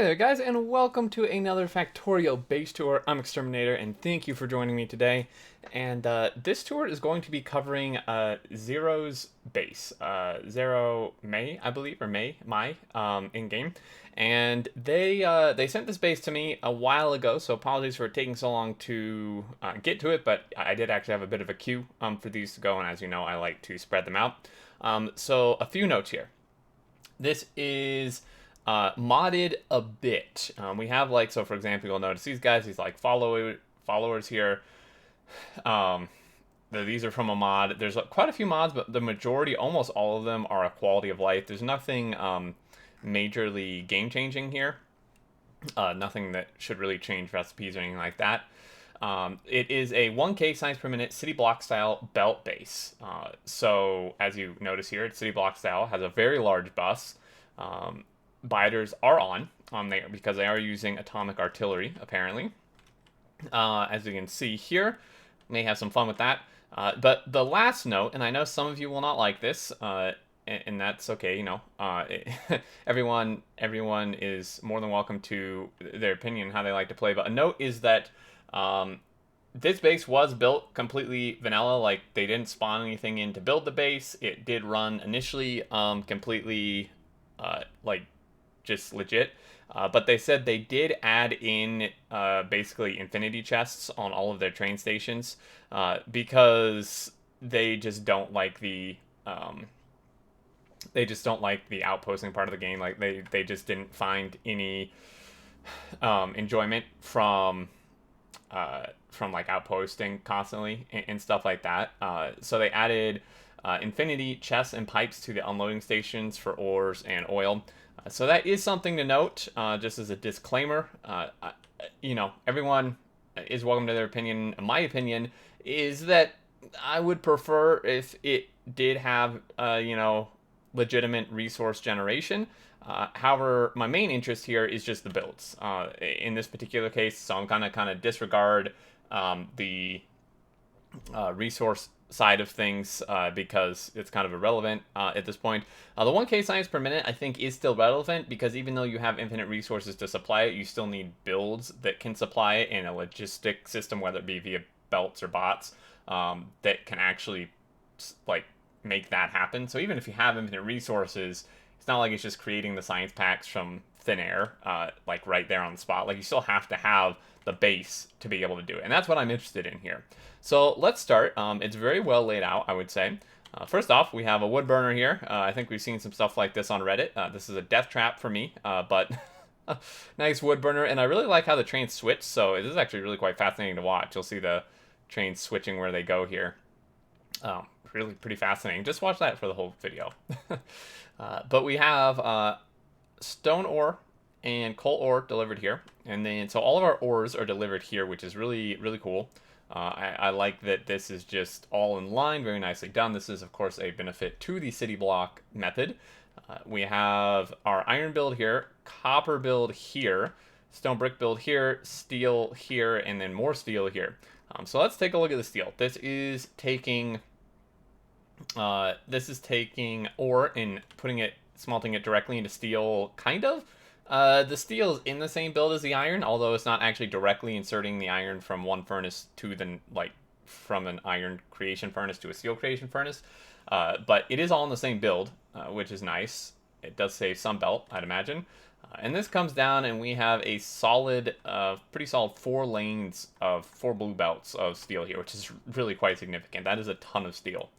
Hey there guys, and welcome to another Factorio Base Tour. I'm Xterminator, and thank you for joining me today. And this tour is going to be covering Zero's base. Zero May, I believe, or Mai, in-game. And they sent this base to me a while ago, so apologies for it taking so long to get to it, but I did actually have a bit of a queue for these to go, and as you know, I like to spread them out. So a few notes here. This is modded a bit. We have like, so for example, you'll notice these guys, these like followers here. These are from a mod. There's quite a few mods, but the majority, almost all of them, are a quality of life. There's nothing majorly game-changing here. Nothing that should really change recipes or anything like that. It is a 1K science per minute city block style belt base. So as you notice here, it's city block style, has a very large bus. Biters are on there because they are using atomic artillery, apparently. As you can see here, may have some fun with that. But the last note, and I know some of you will not like this, and that's okay, you know. Everyone is more than welcome to their opinion, how they like to play. But a note is that this base was built completely vanilla. Like, they didn't spawn anything in to build the base. It did run initially completely like just legit. But they said they did add in basically infinity chests on all of their train stations because they just don't like the outposting part of the game. Like they just didn't find any enjoyment from like outposting constantly and stuff like that. So they added infinity chests and pipes to the unloading stations for ores and oil. So that is something to note, just as a disclaimer. You know, everyone is welcome to their opinion. My opinion is that I would prefer if it did have, you know, legitimate resource generation. However, my main interest here is just the builds. In this particular case, so I'm kind of disregard the resource side of things because it's kind of irrelevant at this point. The 1K science per minute I think is still relevant because even though you have infinite resources to supply it, you still need builds that can supply it in a logistic system, whether it be via belts or bots, that can actually like make that happen. So even if you have infinite resources, it's not like it's just creating the science packs from thin air, like right there on the spot. Like, you still have to have the base to be able to do it, and that's what I'm interested in here. So let's start. It's very well laid out, I would say. First off, we have a wood burner here. I think we've seen some stuff like this on Reddit. This is a death trap for me, but nice wood burner, and I really like how the trains switch, so this is actually really quite fascinating to watch. You'll see the trains switching where they go here. Really pretty fascinating. Just watch that for the whole video. But we have stone ore and coal ore delivered here, and then so all of our ores are delivered here, which is really cool. I like that this is just all in line, very nicely done. This is of course a benefit to the city block method. We have our iron build here, copper build here, stone brick build here, steel here, and then more steel here. So let's take a look at the steel. This is taking ore and smelting it directly into steel, kind of. The steel is in the same build as the iron, although it's not actually directly inserting the iron from one furnace to from an iron creation furnace to a steel creation furnace. But it is all in the same build, which is nice. It does save some belt, I'd imagine. And this comes down, and we have a solid, pretty solid 4 lanes of 4 blue belts of steel here, which is really quite significant. That is a ton of steel.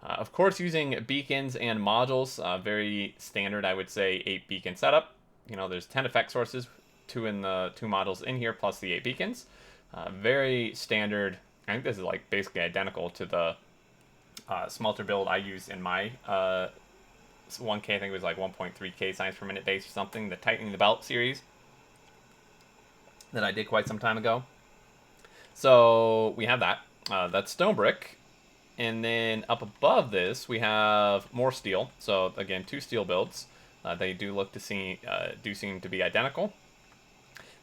Of course, using beacons and modules, very standard, I would say, 8 beacon setup. You know, there's 10 effect sources, 2 in the 2 modules in here, plus the 8 beacons. Very standard. I think this is like basically identical to the smelter build I used in my 1K. I think it was like 1.3K science per minute base or something. The tightening the belt series that I did quite some time ago. So we have that. That's stone brick. And then up above this, we have more steel. So again, 2 steel builds. They do seem to be identical.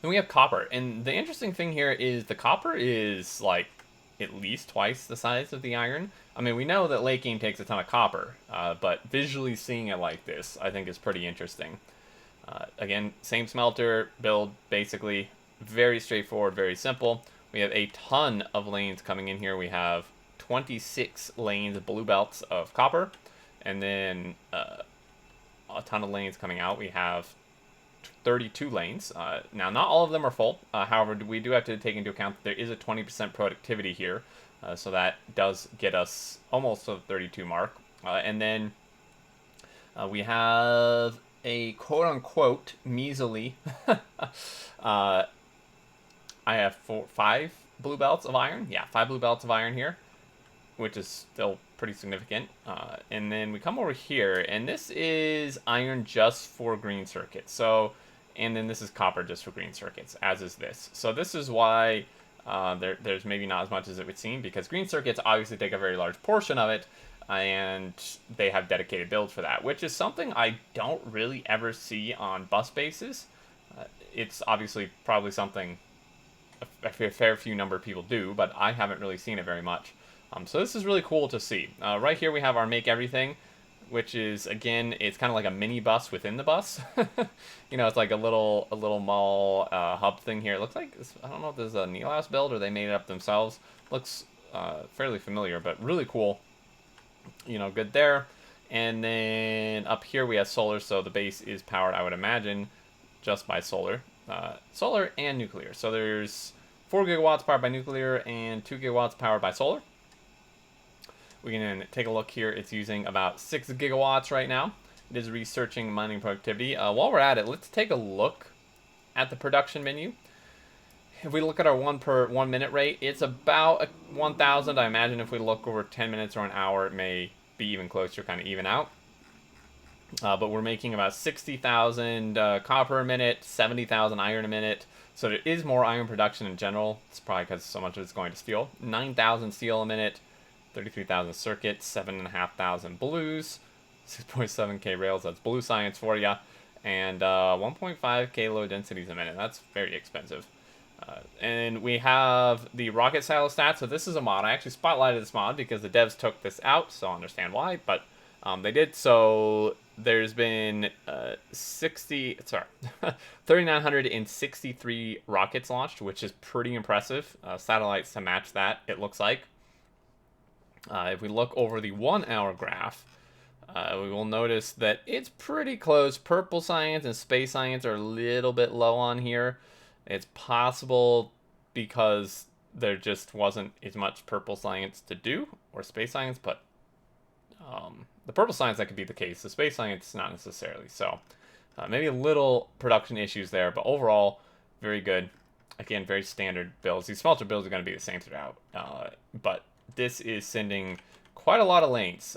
Then we have copper, and the interesting thing here is the copper is like at least twice the size of the iron. I mean, we know that late game takes a ton of copper, but visually seeing it like this, I think is pretty interesting. Again, same smelter build, basically very straightforward, very simple. We have a ton of lanes coming in here. We have 26 lanes of blue belts of copper, and then a ton of lanes coming out. We have 32 lanes. Now, not all of them are full. However, we do have to take into account that there is a 20% productivity here. So that does get us almost to the 32 mark. And then we have a quote-unquote measly I have 5 blue belts of iron. Yeah, 5 blue belts of iron here, which is still pretty significant. And then we come over here, and this is iron just for green circuits. So, and then this is copper just for green circuits, as is this. So this is why there's maybe not as much as it would seem, because green circuits obviously take a very large portion of it, and they have dedicated builds for that, which is something I don't really ever see on bus bases. It's obviously probably something a fair few number of people do, but I haven't really seen it very much. So this is really cool to see. Right here we have our make everything, which is, again, it's kind of like a mini bus within the bus. You know, it's like a little mall hub thing here. It looks like, I don't know if this is a Neolas build or they made it up themselves. Looks fairly familiar, but really cool. You know, good there. And then up here we have solar, so the base is powered, I would imagine, just by solar. Solar and nuclear. So there's 4 gigawatts powered by nuclear and 2 gigawatts powered by solar. We can take a look here. It's using about 6 gigawatts right now. It is researching mining productivity. While we're at it, let's take a look at the production menu. If we look at our 1 minute rate, it's about 1,000. I imagine if we look over 10 minutes or an hour, it may be even closer, kind of even out. But we're making about 60,000 copper a minute, 70,000 iron a minute. So there is more iron production in general. It's probably because so much of it's going to steel. 9,000 steel a minute, 33,000 circuits, 7,500 blues, 6.7k rails. That's blue science for you. And 1.5k low densities a minute. That's very expensive. And we have the rocket silo stats. So this is a mod. I actually spotlighted this mod because the devs took this out, so I understand why. But they did. So there's been 3,963 rockets launched, which is pretty impressive. Satellites to match that, it looks like. If we look over the 1 hour graph, we will notice that it's pretty close. Purple science and space science are a little bit low on here. It's possible because there just wasn't as much purple science to do, or space science, but the purple science, that could be the case. The space science, not necessarily. So maybe a little production issues there, but overall, very good. Again, very standard builds. These smelter builds are going to be the same throughout, but this is sending quite a lot of lanes.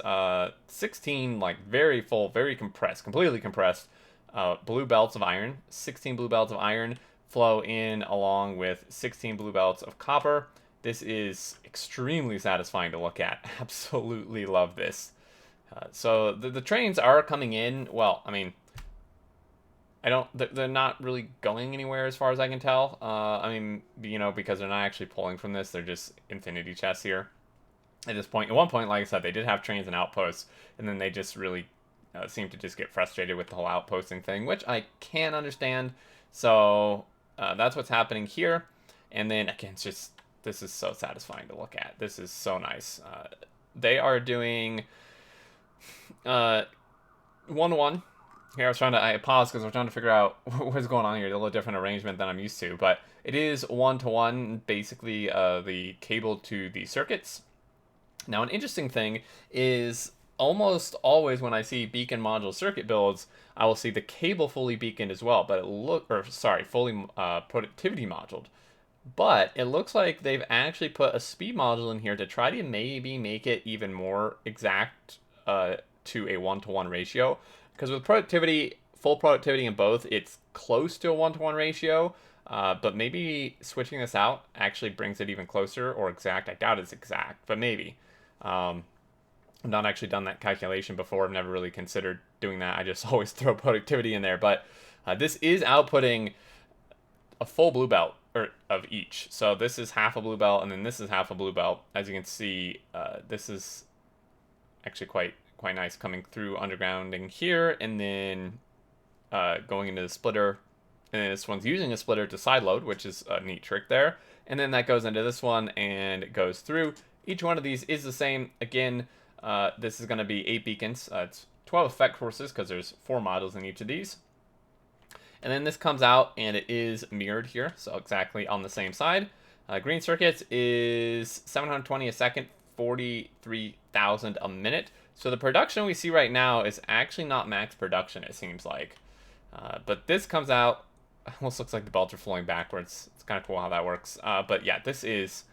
16, like, very full, very compressed, completely compressed blue belts of iron. 16 blue belts of iron flow in along with 16 blue belts of copper. This is extremely satisfying to look at. Absolutely love this. So the trains are coming in. Well, I mean, they're not really going anywhere as far as I can tell. I mean, you know, because they're not actually pulling from this. They're just infinity chests here. At this point, at one point, like I said, they did have trains and outposts, and then they just really seemed to just get frustrated with the whole outposting thing, which I can understand. So that's what's happening here. And then again, it's just, this is so satisfying to look at. This is so nice. They are doing 1-1. Here, I paused because I was trying to figure out what's going on here. It's a little different arrangement than I'm used to, but it is 1-to-1, basically the cable to the circuits. Now, an interesting thing is almost always when I see beacon module circuit builds, I will see the cable fully beaconed as well, but fully productivity moduled. But it looks like they've actually put a speed module in here to try to maybe make it even more exact to a 1-to-1 ratio. Because with productivity, full productivity in both, it's close to a 1-to-1 ratio. But maybe switching this out actually brings it even closer, or exact. I doubt it's exact, but maybe. I've not actually done that calculation before. I've never really considered doing that. I just always throw productivity in there. But this is outputting a full blue belt of each. So this is half a blue belt, and then this is half a blue belt. As you can see, this is actually quite nice coming through undergrounding here, and then going into the splitter, and this one's using a splitter to sideload, which is a neat trick there. And then that goes into this one and it goes through. Each one of these is the same. Again, this is going to be 8 beacons. It's 12 effect courses because there's 4 models in each of these. And then this comes out and it is mirrored here, so exactly on the same side. Green circuits is 720 a second, 43,000 a minute. So the production we see right now is actually not max production, it seems like. But this comes out, almost looks like the belts are flowing backwards. It's kind of cool how that works. But yeah, this is,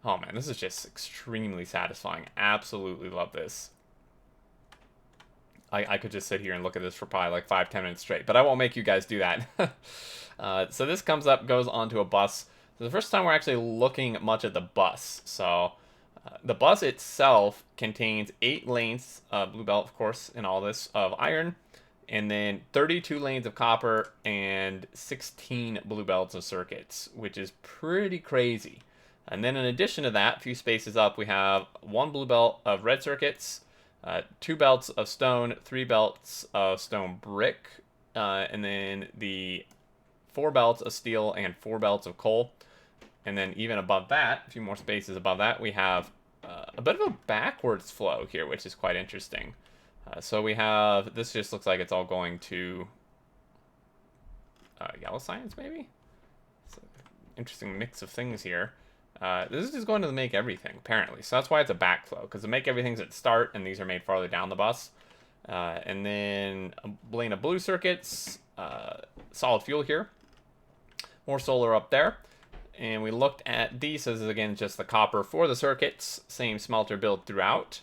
oh man, this is just extremely satisfying. Absolutely love this. I could just sit here and look at this for probably like 5-10 minutes straight, but I won't make you guys do that. So this comes up, goes onto a bus. So the first time we're actually looking much at the bus. So the bus itself contains 8 lanes, blue belt of course, in all this, of iron, and then 32 lanes of copper and 16 blue belts of circuits, which is pretty crazy. And then in addition to that, a few spaces up, we have 1 blue belt of red circuits, 2 belts of stone, 3 belts of stone brick, and then the 4 belts of steel and 4 belts of coal. And then even above that, a few more spaces above that, we have a bit of a backwards flow here, which is quite interesting. So we have, this just looks like it's all going to yellow science, maybe? It's an interesting mix of things here. This is just going to make everything, apparently. So that's why it's a backflow, because the make everything's at start, and these are made farther down the bus. And then a lane of blue circuits, solid fuel here. More solar up there. And we looked at these, so this is again just the copper for the circuits, same smelter build throughout.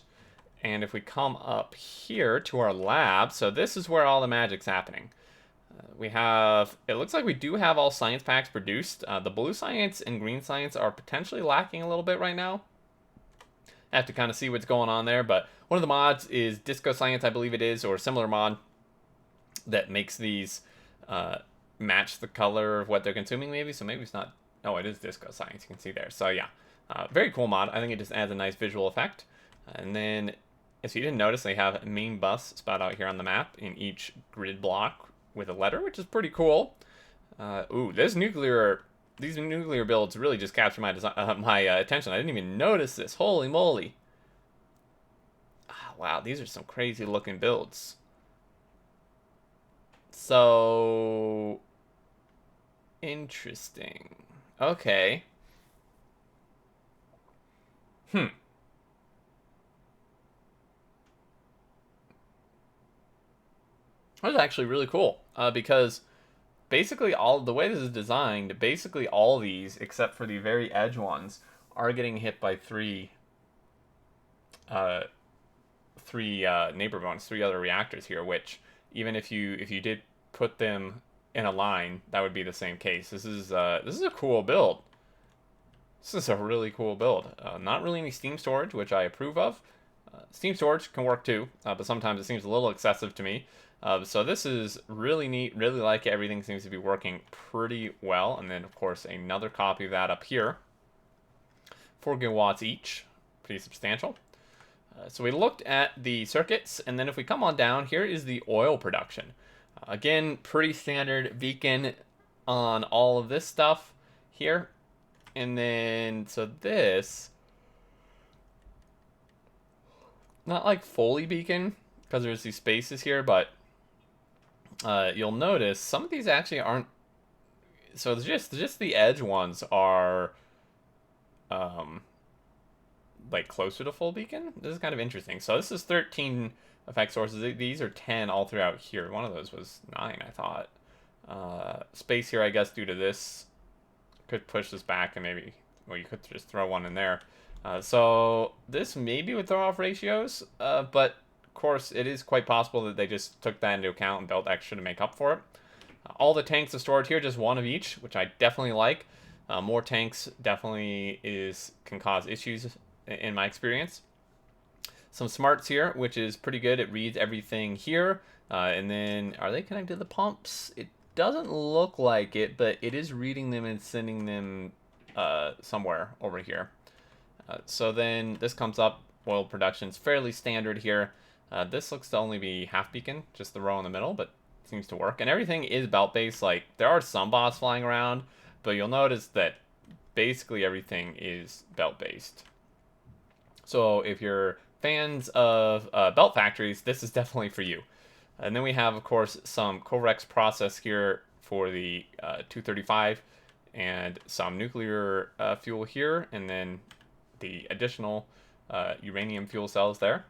And if we come up here to our lab, so this is where all the magic's happening. We have, it looks like we do have all science packs produced. The blue science and green science are potentially lacking a little bit right now. I have to kind of see what's going on there, but one of the mods is disco science, I believe it is, or a similar mod that makes these match the color of what they're consuming maybe. So maybe it's not, oh, it is disco science, you can see there. So yeah, very cool mod. I think it just adds a nice visual effect. And then, if you didn't notice, they have a main bus spelled out here on the map in each grid block with a letter, which is pretty cool. Ooh, these nuclear builds really just captured my attention. I didn't even notice this. Holy moly! Wow, these are some crazy looking builds. So interesting. Okay. That's actually really cool, because basically the way this is designed, basically all these, except for the very edge ones, are getting hit by three neighbor ones, 3 other reactors here, which even if you did put them in a line, that would be the same case. This is a cool build. This is a really cool build. Not really any steam storage, which I approve of. Steam storage can work too, but sometimes it seems a little excessive to me. So this is really neat, really like it. Everything seems to be working pretty well. And then, of course, another copy of that up here. 4 gigawatts each, pretty substantial. So we looked at the circuits, and then if we come on down, here is the oil production. Again, pretty standard beacon on all of this stuff here. And then, so this, not like fully beacon, because there's these spaces here, but you'll notice some of these actually aren't, so just the edge ones are like closer to full beacon. This is kind of interesting. So this is 13 effect sources. These are 10 all throughout here. One of those was 9, I thought. Space here, I guess, due to this. Could push this back and maybe, well, you could just throw one in there. So this maybe would throw off ratios, but of course it is quite possible that they just took that into account and built extra to make up for it. All the tanks are stored here, just 1 of each, which I definitely like. More tanks definitely can cause issues in my experience. Some smarts here, which is pretty good. It reads everything here. And then, are they connected to the pumps? It doesn't look like it, but it is reading them and sending them somewhere over here. So then this comes up. Oil production's fairly standard here. This looks to only be half beacon, just the row in the middle, but seems to work. And everything is belt-based. Like, there are some bots flying around, but you'll notice that basically everything is belt-based. So if you're fans of belt factories, this is definitely for you. And then we have, of course, some Corex process here for the 235 and some nuclear fuel here, and then the additional uranium fuel cells there.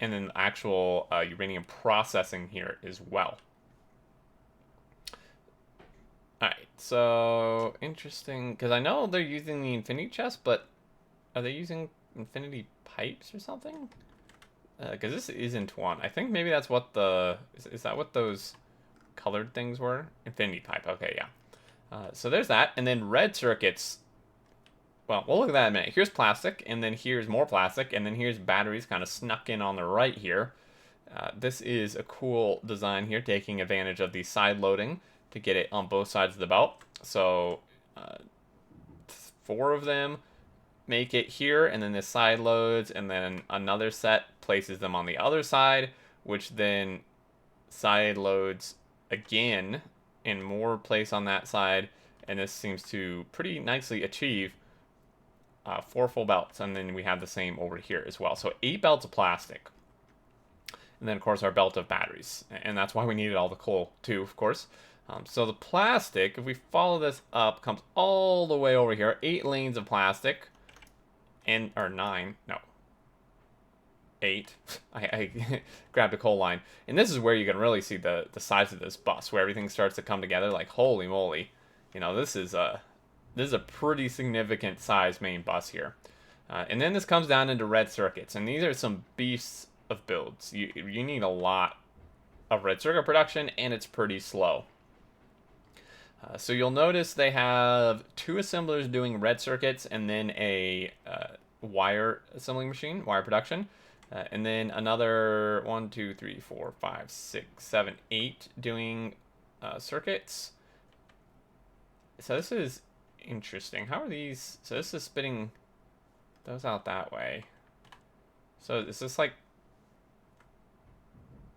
And then actual uranium processing here as well. Alright, so interesting, because I know they're using the infinity chest, but are they using infinity pipes or something? Because this isn't one. I think maybe that's what the... Is that what those colored things were? Infinity pipe, okay, yeah. So there's that, and then red circuits. Well, we'll look at that in a minute. Here's plastic, and then here's more plastic, and then here's batteries kind of snuck in on the right here. This is a cool design here, taking advantage of the side loading to get it on both sides of the belt. So 4 of them make it here, and then this side loads, and then another set places them on the other side, which then side loads again in more place on that side, and this seems to pretty nicely achieve 4 full belts, and then we have the same over here as well. So 8 belts of plastic, and then of course our belt of batteries, and that's why we needed all the coal too, of course. So the plastic, if we follow this up, comes all the way over here. 8 lanes of plastic, and or 9, no, 8. I grabbed a coal line, and this is where you can really see the size of this bus, where everything starts to come together. Like, holy moly, you know, this is a pretty significant size main bus here. And then this comes down into red circuits, and these are some beasts of builds. You need a lot of red circuit production, and it's pretty slow. So you'll notice they have 2 assemblers doing red circuits, and then a wire assembling machine, wire production, and then another 1, 2, 3, 4, 5, 6, 7, 8 doing circuits. So this is interesting. How are these? So this is spitting those out that way. So is this like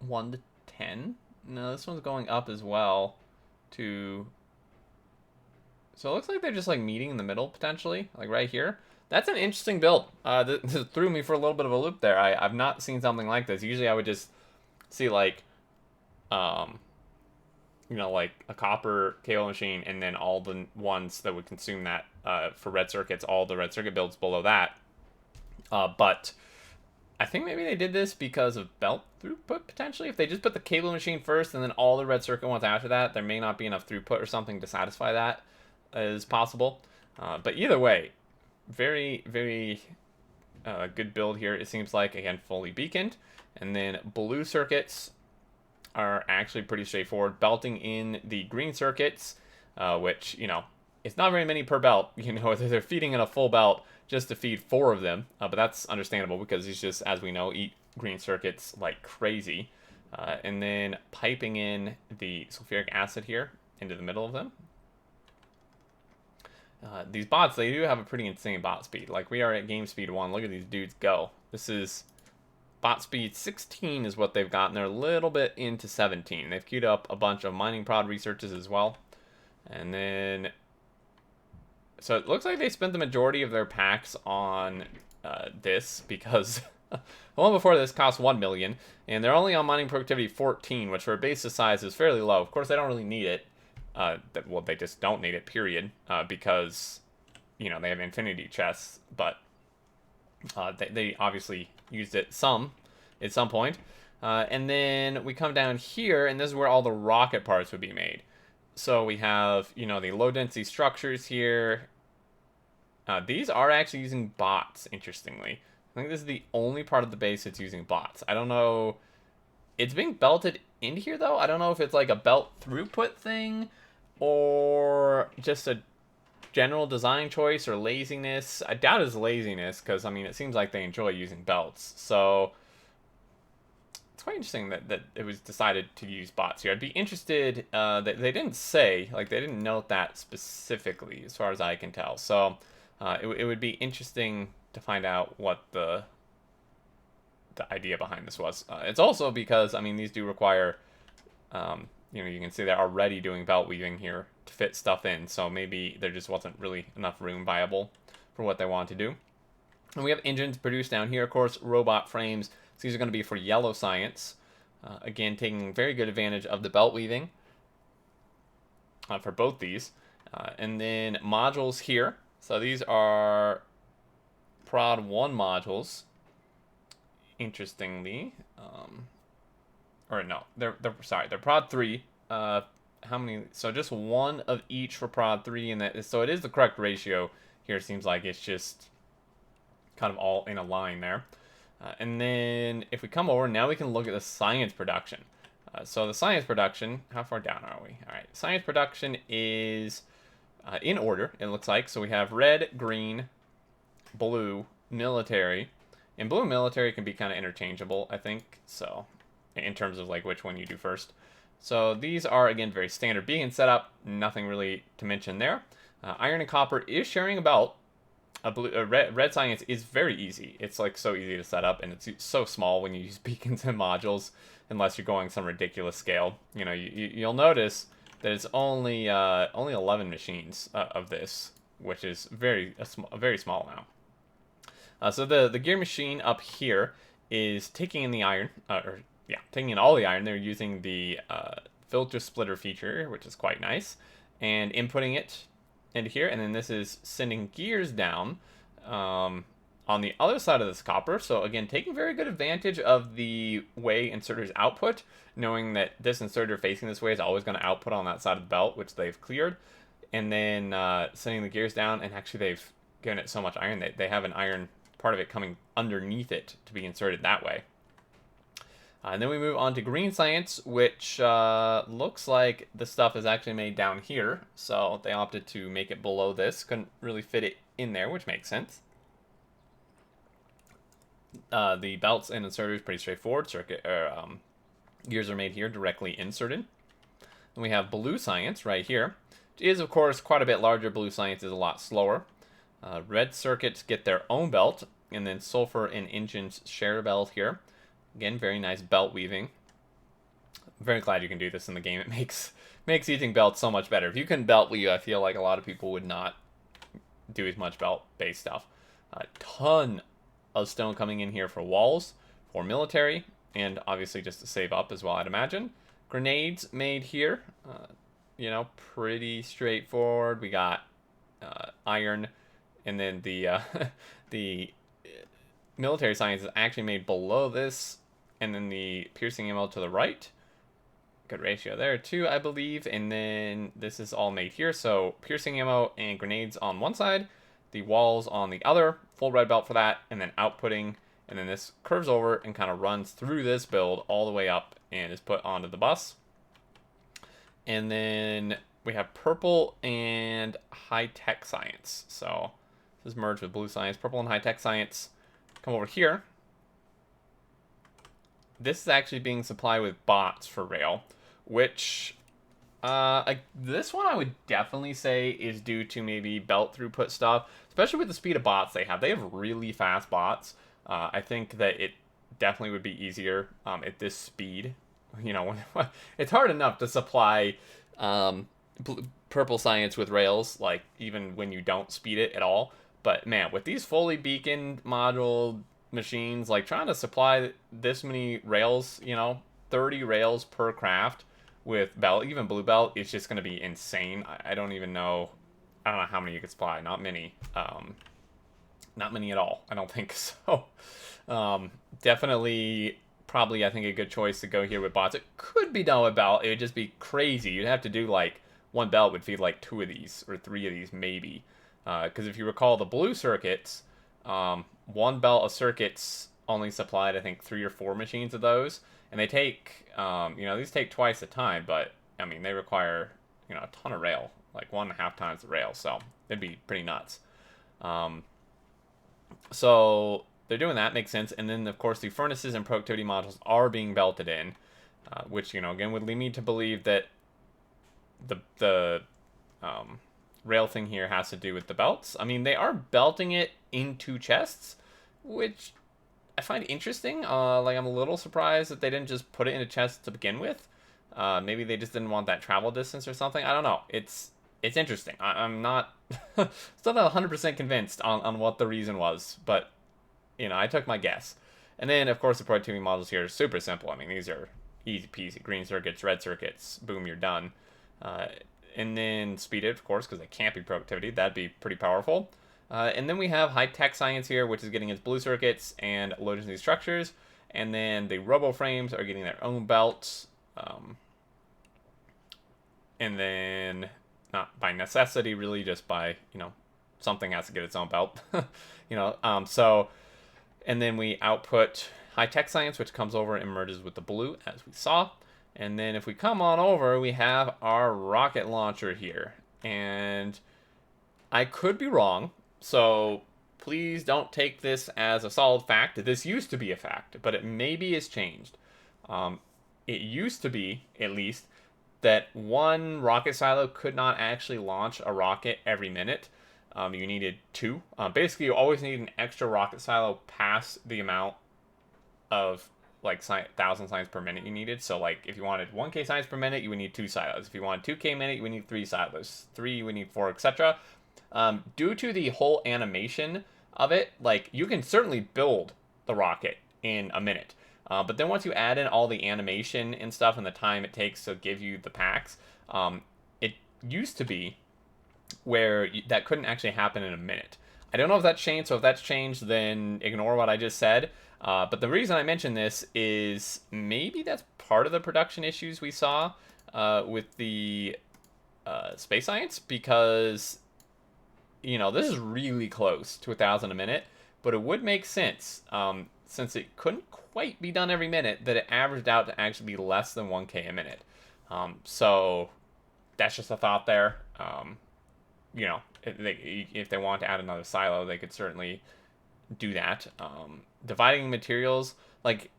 1 to 10? No, this one's going up as well to... So it looks like they're just like meeting in the middle potentially, like right here. That's an interesting build. This threw me for a little bit of a loop there. I've not seen something like this. Usually I would just see like, you know, like a copper cable machine, and then all the ones that would consume that for red circuits, all the red circuit builds below that. But I think maybe they did this because of belt throughput, potentially. If they just put the cable machine first and then all the red circuit ones after that, there may not be enough throughput or something to satisfy that, is possible. But either way, very, very good build here. It seems like, again, fully beaconed. And then blue circuits are actually pretty straightforward. Belting in the green circuits, which, you know, it's not very many per belt. You know, they're feeding in a full belt just to feed 4 of them. But that's understandable because these just, as we know, eat green circuits like crazy. And then piping in the sulfuric acid here into the middle of them. These bots, they do have a pretty insane bot speed. Like, we are at game speed 1. Look at these dudes go. This is bot speed 16 is what they've gotten. They're a little bit into 17. They've queued up a bunch of mining prod researches as well. And then... So it looks like they spent the majority of their packs on this, because the one before this cost 1 million, and they're only on mining productivity 14, which for a basis size is fairly low. Of course, they don't really need it. Well, they just don't need it, period, because, you know, they have infinity chests, but they obviously used it at some point. And then we come down here, and this is where all the rocket parts would be made. So we have, you know, the low-density structures here. These are actually using bots, interestingly. I think this is the only part of the base that's using bots. I don't know. It's being belted into here, though. I don't know if it's like a belt throughput thing or just a general design choice or laziness. I doubt it's laziness because, I mean, it seems like they enjoy using belts. So it's quite interesting that it was decided to use bots here. I'd be interested, that they didn't say, like, they didn't note that specifically as far as I can tell. So it would be interesting to find out what the idea behind this was. It's also because, I mean, these do require You can see they're already doing belt weaving here to fit stuff in, so maybe there just wasn't really enough room viable for what they wanted to do. And we have engines produced down here, of course, robot frames. So these are going to be for yellow science. Again, taking very good advantage of the belt weaving for both these. And then modules here. So these are Prod 1 modules. Interestingly, or no, they're Prod 3. How many? So just one of each for Prod 3, and that so it is the correct ratio here. It seems like it's just kind of all in a line there. And then if we come over, now we can look at the science production. So the science production, how far down are we? All right, science production is in order, it looks like. So we have red, green, blue, military. And blue and military can be kind of interchangeable, I think. So in terms of like which one you do first. So these are, again, very standard beacon setup. Nothing really to mention there. Iron and copper is sharing a belt. Red science is very easy. It's like so easy to set up, and it's so small when you use beacons and modules, unless you're going some ridiculous scale. You'll notice that it's only 11 machines of this, which is a very small amount. So the gear machine up here is taking in the iron, taking in all the iron. They're using the filter splitter feature, which is quite nice, and inputting it into here, and then this is sending gears down on the other side of this copper. So again, taking very good advantage of the way inserters output, knowing that this inserter facing this way is always going to output on that side of the belt, which they've cleared, and then sending the gears down, and actually they've given it so much iron that they have an iron part of it coming underneath it to be inserted that way. And then we move on to green science, which looks like the stuff is actually made down here. So they opted to make it below this. Couldn't really fit it in there, which makes sense. The belts and inserters pretty straightforward. Gears are made here, directly inserted. And we have blue science right here, which is, of course, quite a bit larger. Blue science is a lot slower. Red circuits get their own belt, and then sulfur and engines share a belt here. Again, very nice belt weaving. I'm very glad you can do this in the game. It makes using belts so much better. If you can belt weave, I feel like a lot of people would not do as much belt-based stuff. A ton of stone coming in here for walls, for military, and obviously just to save up as well, I'd imagine. Grenades made here. Pretty straightforward. We got iron, and then the the military science is actually made below this, and then the piercing ammo to the right. Good ratio there too, I believe. And then this is all made here, so piercing ammo and grenades on one side, the walls on the other, full red belt for that, and then outputting, and then this curves over and kind of runs through this build all the way up and is put onto the bus. And then we have purple and high-tech science. So this is merged with blue science, purple and high-tech science. Come over here. This is actually being supplied with bots for rail, which this one I would definitely say is due to maybe belt throughput stuff, especially with the speed of bots they have. They have really fast bots. I think that it definitely would be easier at this speed. It's hard enough to supply purple science with rails, like even when you don't speed it at all. But man, with these fully beaconed module machines, like trying to supply this many rails, 30 rails per craft with belt, even blue belt, is just going to be insane. I don't know how many you could supply. Not many. Not many at all. I don't think so. Definitely, probably, I think a good choice to go here with bots. It could be done with belt. It would just be crazy. You'd have to do like one belt would feed like 2 of these or 3 of these maybe. Because if you recall the blue circuits, one belt of circuits only supplied, I think, 3 or 4 machines of those. And they take, these take twice the time, but, I mean, they require, a ton of rail, like 1.5 times the rail. So it'd be pretty nuts. So they're doing that, makes sense. And then, of course, the furnaces and productivity modules are being belted in, which, again, would lead me to believe that the rail thing here has to do with the belts. I mean, they are belting it into chests, which I find interesting. I'm a little surprised that they didn't just put it in a chest to begin with. Maybe they just didn't want that travel distance or something. I don't know. It's interesting. I'm not still not 100% convinced on what the reason was, but I took my guess. And then, of course, the productivity models here are super simple. I mean, these are easy peasy. Green circuits, red circuits, boom, you're done. Uh, and then speed it, of course, because they can't be productivity. That'd be pretty powerful. And then we have high-tech science here, which is getting its blue circuits and loading these structures. And then the robo frames are getting their own belts. And then, not by necessity, really, just by, something has to get its own belt. So, and then we output high-tech science, which comes over and merges with the blue, as we saw. And then if we come on over, we have our rocket launcher here. And I could be wrong, so please don't take this as a solid fact. This used to be a fact, but it maybe has changed. It used to be, at least, that one rocket silo could not actually launch a rocket every minute. You needed two. Basically, you always need an extra rocket silo past the amount of like 1,000 science per minute you needed. So like if you wanted 1K science per minute, you would need 2 silos. If you wanted 2K a minute, you would need 3 silos. 3, you would need 4, etc. Due to the whole animation of it, like you can certainly build the rocket in a minute. But then once you add in all the animation and stuff and the time it takes to give you the packs, it used to be where that couldn't actually happen in a minute. I don't know if that's changed, so if that's changed, then ignore what I just said. But the reason I mention this is maybe that's part of the production issues we saw with the space science, because, this is really close to 1,000 a minute, but it would make sense, since it couldn't quite be done every minute, that it averaged out to actually be less than 1K a minute. So that's just a thought there. If they want to add another silo, they could certainly do that. Dividing materials, like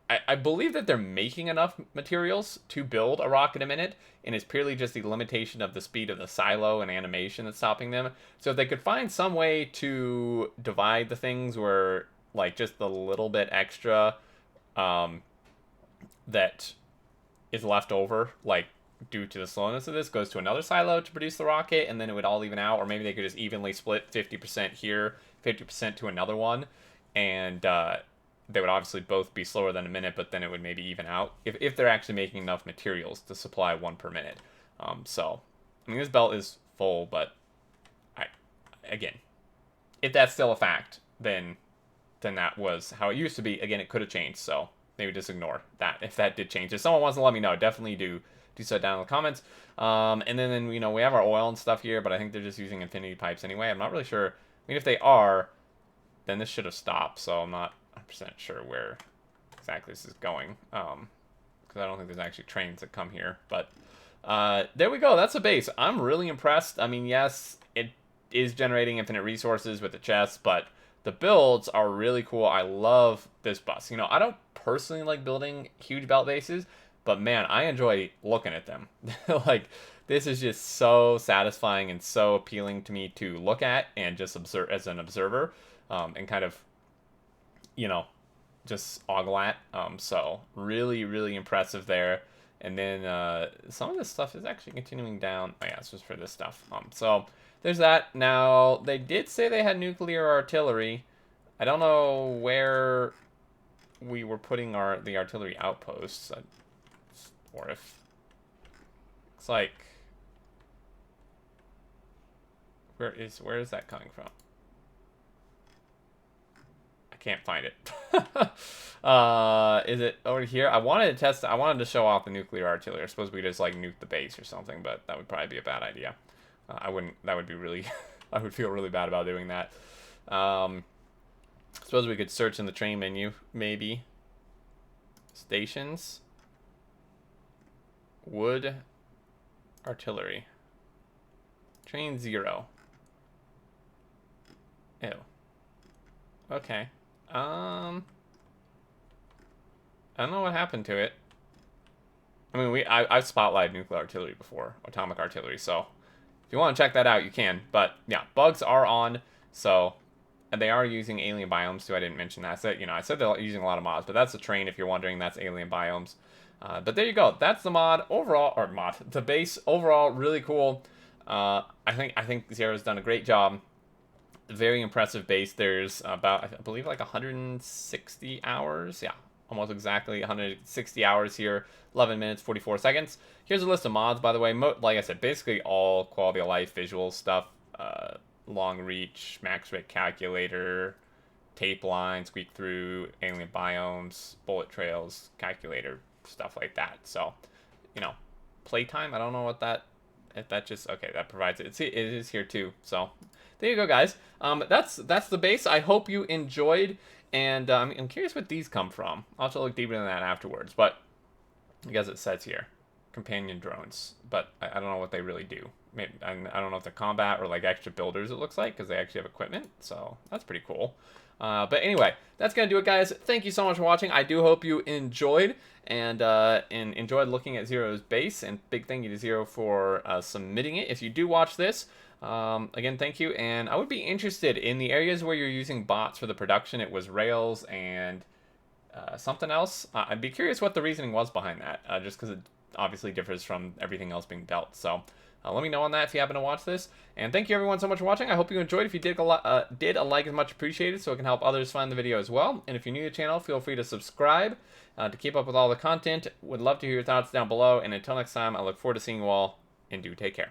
I believe that they're making enough materials to build a rocket a minute, and it's purely just the limitation of the speed of the silo and animation that's stopping them. So if they could find some way to divide the things where like just the little bit extra that is left over, like due to the slowness of this, goes to another silo to produce the rocket, and then it would all even out. Or maybe they could just evenly split 50% here, 50% to another one, and they would obviously both be slower than a minute, but then it would maybe even out if they're actually making enough materials to supply 1 per minute. So I mean, this belt is full, but again, if that's still a fact, then that was how it used to be. Again, it could have changed, so maybe just ignore that if that did change. If someone wants to let me know, definitely do so down in the comments. And then we have our oil and stuff here, but I think they're just using infinity pipes anyway. I'm not really sure. I mean, if they are, then this should have stopped, so I'm not 100% sure where exactly this is going, because I don't think there's actually trains that come here. But there we go. That's a base. I'm really impressed. I mean, yes, it is generating infinite resources with the chests, but the builds are really cool. I love this bus. I don't personally like building huge belt bases, but man, I enjoy looking at them. Like, this is just so satisfying and so appealing to me to look at and just observe as an observer, and kind of, just ogle at. So really, really impressive there. And then some of this stuff is actually continuing down. Oh yeah, it's just for this stuff. So there's that. Now, they did say they had nuclear artillery. I don't know where we were putting the artillery outposts, or if it's like, where is that coming from? I can't find it. Is it over here? I wanted to show off the nuclear artillery. I suppose we just like nuke the base or something, but that would probably be a bad idea. I wouldn't. That would be really. I would feel really bad about doing that. Suppose we could search in the train menu, maybe. Stations. Wood. Artillery. Train 0. Ew. Okay. I don't know what happened to it. I mean, I've spotlighted nuclear artillery before, atomic artillery, so if you want to check that out, you can. But yeah, bugs are on, so, and they are using alien biomes too. I didn't mention that. I said they're using a lot of mods, but that's a train. If you're wondering, that's alien biomes. But there you go. That's the mod overall, or the base overall, really cool. I think Zero's done a great job. Very impressive base. There's about, I believe, like 160 hours. Yeah, almost exactly 160 hours here. 11 minutes 44 seconds. Here's a list of mods, by the way. Like I said, basically all quality of life visual stuff. Long reach, max rate calculator, tape line, squeak through, alien biomes, bullet trails, calculator, stuff like that. So, playtime. I don't know what that. If that just okay, that provides it. It is here too. So there you go, guys. That's the base. I hope you enjoyed, and I'm curious what these come from. I'll have to look deeper than that afterwards. But I guess it says here, companion drones, but I don't know what they really do. Maybe, I don't know if they're combat or like extra builders. It looks like because they actually have equipment. So that's pretty cool. But anyway, that's gonna do it, guys. Thank you so much for watching. I do hope you enjoyed and enjoyed looking at Zero's base. And big thank you to Zero for submitting it. If you do watch this, again, thank you. And I would be interested in the areas where you're using bots for the production. It was Rails and something else. I'd be curious what the reasoning was behind that, just because it obviously differs from everything else being built. So let me know on that if you happen to watch this. And thank you everyone so much for watching. I hope you enjoyed. If you did a like is much appreciated, so it can help others find the video as well. And if you're new to the channel, feel free to subscribe to keep up with all the content. Would love to hear your thoughts down below. And until next time, I look forward to seeing you all, and do take care.